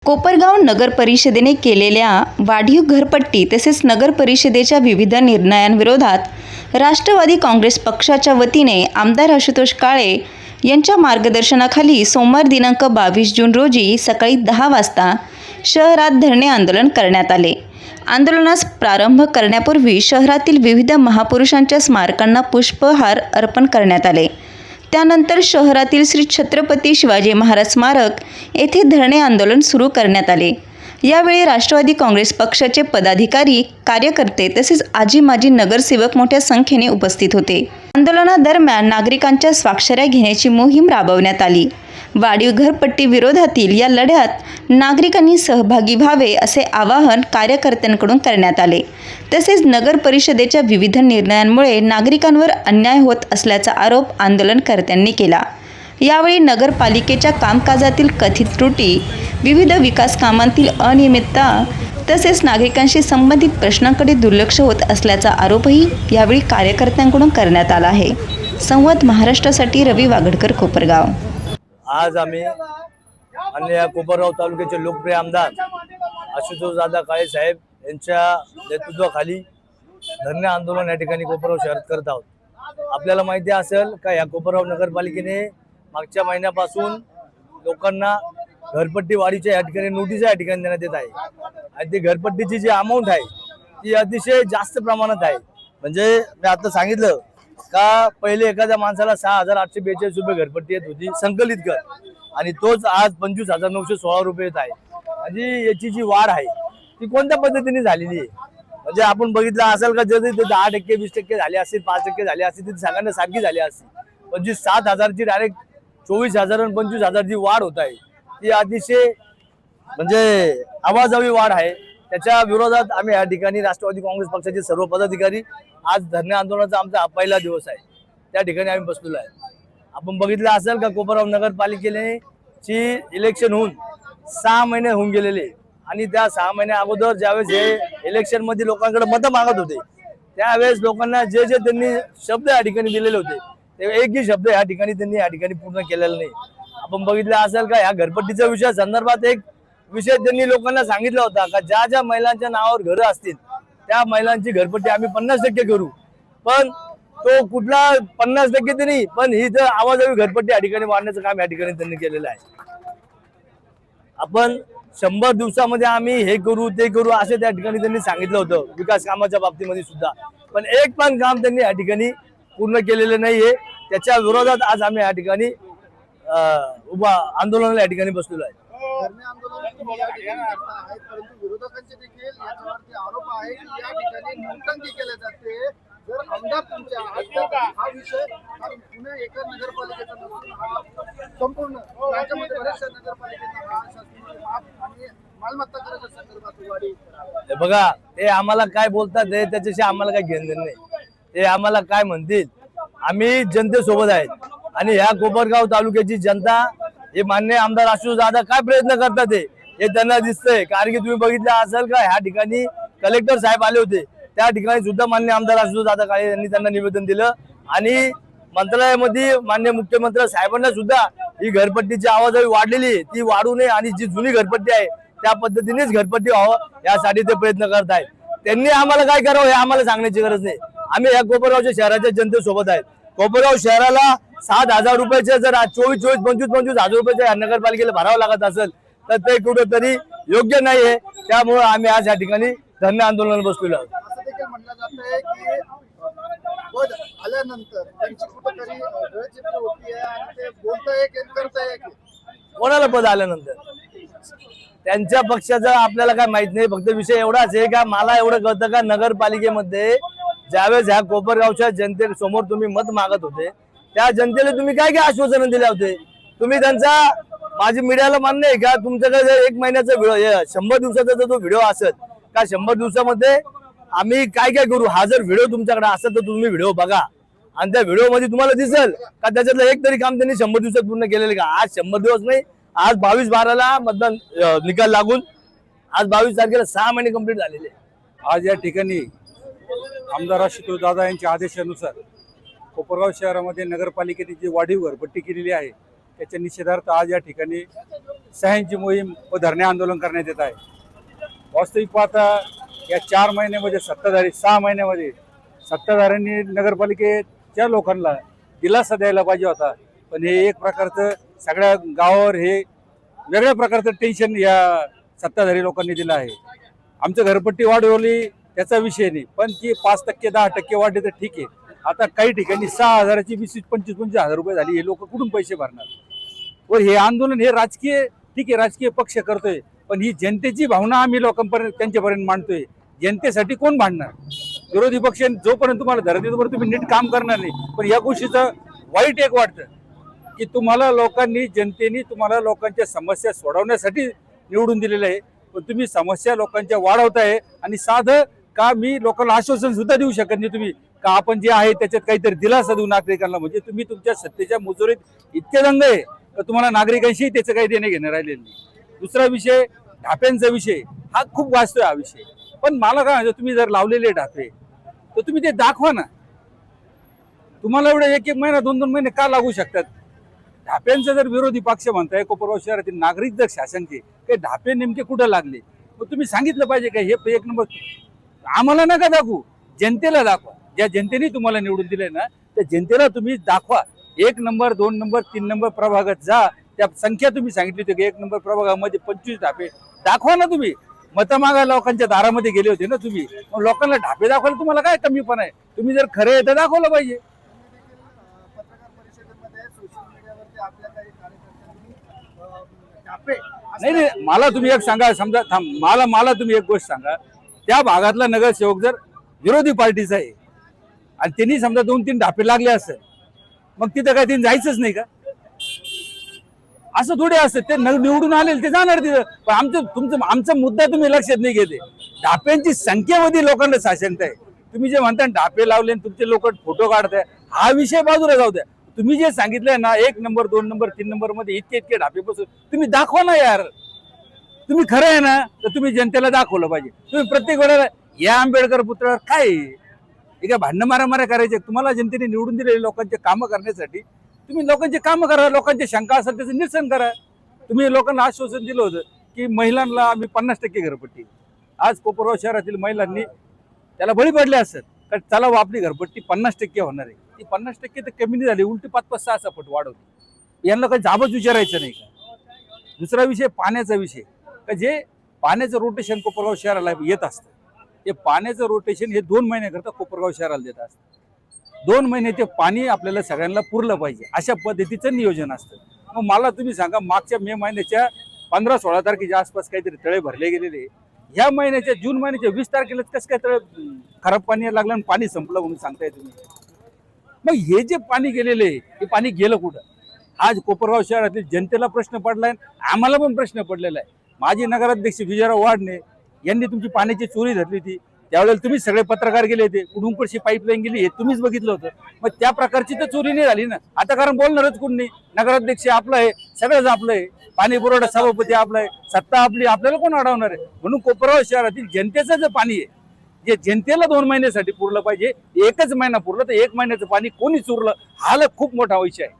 कोपरगाव नगर परिषदेने केलेल्या वाढीव घरपट्टी तसेच नगर परिषदेच्या विविध निर्णयांविरोधात राष्ट्रवादी काँग्रेस पक्षाच्या वतीने आमदार आशुतोष काळे यांच्या मार्गदर्शनाखाली सोमवार दिनांक 22 जून रोजी सकाळी 10 वाजता शहरात धरणे आंदोलन करण्यात आले। आंदोलनास प्रारंभ करण्यापूर्वी शहरातील विविध महापुरुषांच्या स्मारकांना पुष्पहार अर्पण करण्यात आले। त्यानंतर शहरातील श्री छत्रपती शिवाजी महाराज स्मारक येथे धरणे आंदोलन सुरू करण्यात आले। यावेळी राष्ट्रवादी काँग्रेस पक्षाचे पदाधिकारी, कार्यकर्ते तसेच आजी माजी नगरसेवक मोठ्या संख्येने उपस्थित होते। आंदोलनादरम्यान नागरिकांच्या स्वाक्षऱ्या घेण्याची मोहीम राबवण्यात आली। वाढीव घरपट्टी विरोधातील या लढ्यात नागरिकांनी सहभागी व्हावे असे आवाहन कार्यकर्त्यांकडून करण्यात आले। तसेच नगर परिषदेच्या विविध निर्णयांमुळे नागरिकांवर अन्याय होत असल्याचा आरोप आंदोलनकर्त्यांनी केला। यावेळी नगरपालिकेच्या कामकाजातील कथित त्रुटी, विविध विकास कामांतील अनियमितता तसेच नागरिकांशी संबंधित प्रश्नांकडे दुर्लक्ष होत असल्याचा आरोपही यावेळी कार्यकर्त्यांकडून करण्यात आला आहे। संवाद महाराष्ट्रासाठी रवी वागडकर, कोपरगाव। आज आम्ही अन्य कोपरगाव तालुक्याचे लोकप्रिय आमदार आशुतोष दादा काळे साहेब यांच्या नेतृत्वाखाली धरणे आंदोलन या ठिकाणी कोपरगाव शहरात करत आहोत। आपल्याला माहिती असेल का या कोपरगाव नगरपालिकेने मागच्या महिन्यापासून लोकांना घरपट्टी वाढीच्या या ठिकाणी नोटीस या ठिकाणी देण्यात येत आहे आणि ती घरपट्टीची जी अमाऊंट आहे ती अतिशय जास्त प्रमाणात आहे। म्हणजे मी आता सांगितलं का पहिले एखाद्या माणसाला 6,842 रुपये घरपट्टी येत होती संकलित कर आणि तोच आज 25,916 रुपये येत आहे। म्हणजे याची जी वाढ आहे ती कोणत्या पद्धतीने झालेली आहे? म्हणजे आपण बघितलं असेल का जर ते 10%, 20% झाले असतील, 5% झाले असतील, ती सगळ्यांना सारखी झाली असती। पण जी 7,000ची डायरेक्ट 24,000 आणि 25,000 जी वाढ होत आहे ती अतिशय म्हणजे आवाजावी वाढ आहे। त्याच्या विरोधात आम्ही या ठिकाणी राष्ट्रवादी काँग्रेस पक्षाचे सर्व पदाधिकारी आज धरणे आंदोलनाचा आमचा पहिला दिवस आहे, त्या ठिकाणी आम्ही बसलेलो आहे। आपण बघितलं असेल का कोपरगाव नगरपालिकेने इलेक्शन होऊन 6 महिने होऊन गेलेले आणि त्या 6 महिन्या अगोदर ज्यावेळेस हे इलेक्शन मध्ये लोकांकडे मतं मागत होते त्यावेळेस लोकांना जे त्यांनी शब्द या ठिकाणी दिलेले होते ते एकही शब्द या ठिकाणी त्यांनी या ठिकाणी पूर्ण केलेला नाही। आपण बघितलं असेल का या घरपट्टीच्या विषया संदर्भात एक विषय त्यांनी लोकांना सांगितला होता का ज्या ज्या महिलांच्या नावावर घरं असतील त्या महिलांची घरपट्टी आम्ही 50% करू, पण तो कुठला 50% ते नाही, पण ही तर आवाजावी घरपट्टी या ठिकाणी वाढण्याचं काम या ठिकाणी त्यांनी केलेलं आहे। आपण 100 दिवसामध्ये आम्ही हे करू ते करू असे त्या ठिकाणी त्यांनी सांगितलं होतं विकास कामाच्या बाबतीमध्ये सुद्धा, पण एक पण काम त्यांनी या ठिकाणी पूर्ण केलेलं नाहीये। त्याच्या विरोधात आज आम्ही या ठिकाणी आंदोलनाला या ठिकाणी बसलेलो आहे। धरणे आंदोलन या ठिकाणी करता आहेत, परंतु विरोधकांचे देखील याच्यावरती आरोप आहे की या ठिकाणी नोटंकी केली जाते। जर आमदार तुमच्या हा विषय पुणे एका नगरपालिकेचा नसून हा संपूर्ण राज्यामध्ये बऱ्याचशा नगरपालिकेचा हा शासकीय माफ आणि मालमत्ता करायच्या संदर्भात वाढी हे बघा, ते आम्हाला काय बोलतात त्याच्याशी आम्हाला काय घेणं देणं नाही। ते आम्हाला काय म्हणतील, आम्ही जनतेसोबत आहेत आणि ह्या कोपरगाव तालुक्याची जनता हे मान्य आमदार आशुतोष दादा काय प्रयत्न करतात हे त्यांना दिसतंय। कारण की तुम्ही बघितलं असेल का ह्या ठिकाणी कलेक्टर साहेब आले होते, त्या ठिकाणी सुद्धा मान्य आमदार आशुतोष दादा काळे यांनी त्यांना निवेदन दिलं आणि मंत्रालयामध्ये मान्य मुख्यमंत्री साहेबांना सुद्धा ही घरपट्टीची आवाजावी वाढलेली ती वाढू नये आणि जी जुनी घरपट्टी आहे त्या पद्धतीनेच घरपट्टी व्हावं यासाठी ते प्रयत्न करत आहेत। त्यांनी आम्हाला काय करावं हे आम्हाला सांगण्याची गरज नाही। आम्ही या कोपरगावच्या शहराच्या जनतेसोबत आहेत। कोपरगाव शहराला 7,000 रुपयाचे जर 25,000 रुपयाचे नगरपालिकेला भरावं लागत असेल तर ते कुठेतरी योग्य नाही आहे। त्यामुळे आम्ही आज या ठिकाणी धरणे आंदोलन बसलेलो आहोत। असं देखील म्हटलं जातंय की पद आल्यानंतर त्यांची कुठेतरी गळचित्र होती आहे आणि ते बोलताय की करताय की कोणाला पद आल्यानंतर त्यांच्या पक्षाचं आपल्याला काय माहित नाही। फक्त विषय एवढाच आहे का मला एवढं कळतं का नगरपालिकेमध्ये ज्यावेळेस ह्या कोपरगावच्या जनतेसमोर तुम्ही मत मागत होते त्या जनतेला तुम्ही काय काय आश्वासन दिले होते? तुम्ही त्यांचा माझी मीडियाला मान्य आहे का तुमच्याकडे 1 महिन्याचा व्हिडिओ 100 दिवसाचा जो व्हिडिओ असेल का 100 दिवसामध्ये आम्ही काय काय करू हा जर व्हिडिओ तुमच्याकडे असेल तर तुम्ही व्हिडिओ बघा आणि त्या व्हिडिओ मध्ये तुम्हाला दिसेल का त्याच्यातलं एक तरी काम त्यांनी 100 दिवसात पूर्ण केलेलं का? आज 100 दिवस नाही, आज 22/12ला मतदान निकाल लागून आज 22 तारखेला 6 महिने कंप्लीट झालेले। आज या ठिकाणी आमदार आशुतोष दादा यांच्या आदेशानुसार कोपरगाव शहरामध्ये नगरपालिकेने जी वाढीव घरपट्टी केलेली आहे त्याच्या निषेधार्थ आज या ठिकाणी सह्यांची मोहीम व धरणे आंदोलन करण्यात येत आहे. वास्तविक पाहता या 4 महिन्यामध्ये 6 महिन्यामध्ये सत्ताधाऱ्यांनी नगरपालिकेच्या लोकांना दिलासा द्यायला पाहिजे होता, पण हे एक प्रकारचं सगळ्या गावावर हे वेगळ्या प्रकारचं टेन्शन या सत्ताधारी लोकांनी दिलं आहे. आमचं घरपट्टी वाढवली त्याचा विषय नाही, पण ती 5% 10% वाढली तर ठीक आहे. आता काही ठिकाणी 6,000ची 20-25 रुपये झाली. हे लोक कुठून पैसे भरणार? व हे आंदोलन हे राजकीय, ठीक आहे, राजकीय पक्ष करतोय, पण ही जनतेची भावना आम्ही लोकांपर्यंत त्यांच्यापर्यंत मांडतोय. जनतेसाठी कोण भांडणार? विरोधी पक्ष जोपर्यंत तुम्हाला धरत तोपर्यंत तुम्ही नीट काम करणार नाही. पण या गोष्टीचं वाईट एक वाटतं की तुम्हाला लोकांनी, जनतेने तुम्हाला लोकांच्या समस्या सोडवण्यासाठी निवडून दिलेलं आहे, पण तुम्ही समस्या लोकांच्या वाढवताय. आणि साधं का मी लोकांना आश्वासन सुद्धा देऊ शकत नाही तुम्ही का आपण जे आहे त्याच्यात काहीतरी दिलासा देऊ नागरिकांना. म्हणजे तुम्ही तुमच्या सत्तेच्या मुजोरीत इतके दंग आहे तर तुम्हाला नागरिकांशी त्याचं काही देणे घेणं राहिलेलं नाही. दुसरा विषय ढाप्यांचा विषय, हा खूप वाचतोय हा विषय. पण मला काय म्हणजे तुम्ही जर लावलेले ढापे तर तुम्ही ते दाखवा ना. तुम्हाला एवढे 1-1 महिना 2-2 महिने का लागू शकतात? ढाप्यांचा जर विरोधी पक्ष म्हणताय कोपरगाव शहरातील नागरिक जर शासनचे काही ढापे नेमके कुठं लागले, मग तुम्ही सांगितलं पाहिजे का हे 1 नंबर. आम्हाला नका दाखवू, जनतेला दाखवा. ज्या जनतेने तुम्हाला निवडून दिले ना त्या जनतेला तुम्ही दाखवा. 1 नंबर 2 नंबर 3 नंबर प्रभागात जा, त्या संख्या तुम्ही सांगितली होती की 1 नंबर प्रभागामध्ये 25 ढापे दाखवा ना. तुम्ही मतमागा लोकांच्या दारामध्ये गेले होते ना तुम्ही, मग लोकांना ढापे दाखवायला तुम्हाला काय कमीपणा आहे? तुम्ही जर खरे आहे तर दाखवलं पाहिजे. पत्रकार परिषदेमध्ये सोशल मीडियावरती आपल्या काही कार्यकर्त्यांनी ढापे नाही, मला तुम्ही एक सांगा, समजा थांब, मला तुम्ही एक गोष्ट सांगा. त्या भागातला नगरसेवक जर विरोधी पार्टीचा आहे आणि त्यांनी समजा 2-3 ढापे लागले असेल, मग तिथं काय त्यांनी जायचंच नाही का? असं थोडे असतं. ते निवडून आले ते जाणार तिथं. पण आमचा मुद्दा तुम्ही लक्षात नाही घेते. ढाप्यांची संख्येमध्ये लोकांना साशंकता. तुम्ही जे म्हणता ढापे लावले तुमचे लोक फोटो काढताय, हा विषय बाजूला जाऊ द्या. तुम्ही जे सांगितलंय ना 1 नंबर 2 नंबर 3 नंबर मध्ये इतके ढापे बसून तुम्ही दाखवा ना यार. तुम्ही खरं आहे ना तर तुम्ही जनतेला दाखवलं पाहिजे. तुम्ही प्रत्येक वेळेला या आंबेडकर पुतळ्यावर काय एका भांडण मारामाऱ्या करायचे? तुम्हाला जनतेने निवडून दिलेले लोकांचे कामं करण्यासाठी तुम्ही लोकांचे कामं करा. लोकांच्या शंका असेल त्याचं निरसन करा. तुम्ही लोकांना आश्वासन दिलं होतं की महिलांना आम्ही 50% घरपट्टी. आज कोपरगाव शहरातील महिलांनी त्याला बळी पडले असत कारण चला आपली घरपट्टी 50% होणार आहे. ती 50% तर कमी नाही झाली, उलटी 5-5, 6 पट वाढवली. यांना काही जाबच विचारायचं नाही का? दुसरा विषय पाण्याचा विषय, का जे पाण्याचं रोटेशन कोपरगाव शहराला येत असतं, ते पाण्याचं रोटेशन हे 2 महिन्याकरता कोपरगाव शहराला देत असतं. 2 महिने ते पाणी आपल्याला सगळ्यांना पुरलं पाहिजे अशा पद्धतीचं नियोजन असतं. मग मला तुम्ही सांगा, मागच्या मे महिन्याच्या 15-16 तारखेच्या आसपास काहीतरी तळे भरले गेलेले, ह्या महिन्याच्या जून महिन्याच्या 20 तारखेला कसं काय तळे खराब पाणी लागलं आणि पाणी संपलं म्हणून सांगताय तुम्ही? मग हे जे पाणी गेलेले हे पाणी गेलं कुठं? आज कोपरगाव शहरातील जनतेला प्रश्न पडलाय, आम्हाला पण प्रश्न पडलेला आहे. माजी नगराध्यक्ष विजयराव वाडणे यांनी तुमची पाण्याची चोरी धरली होती, त्यावेळेला तुम्ही सगळे पत्रकार गेले होते. कुठून कुठची पाईपलाईन गेली हे तुम्हीच बघितलं होतं. मग त्या प्रकारची तर चोरी नाही झाली ना. आता कारण बोलणारच कोण नाही. नगराध्यक्ष आपलं आहे, सगळंच आपलं आहे, पाणी पुरवठा सभापती आपला आहे, सत्ता आपली, आपल्याला कोण अडवणार आहे? म्हणून कोपरगाव शहरातील जनतेचं जे पाणी आहे, जे जनतेला 2 महिन्यासाठी पुरलं पाहिजे, 1च महिना पुरलं तर 1 महिन्याचं पाणी कोणी चोरलं, हा खूप मोठा विषय आहे.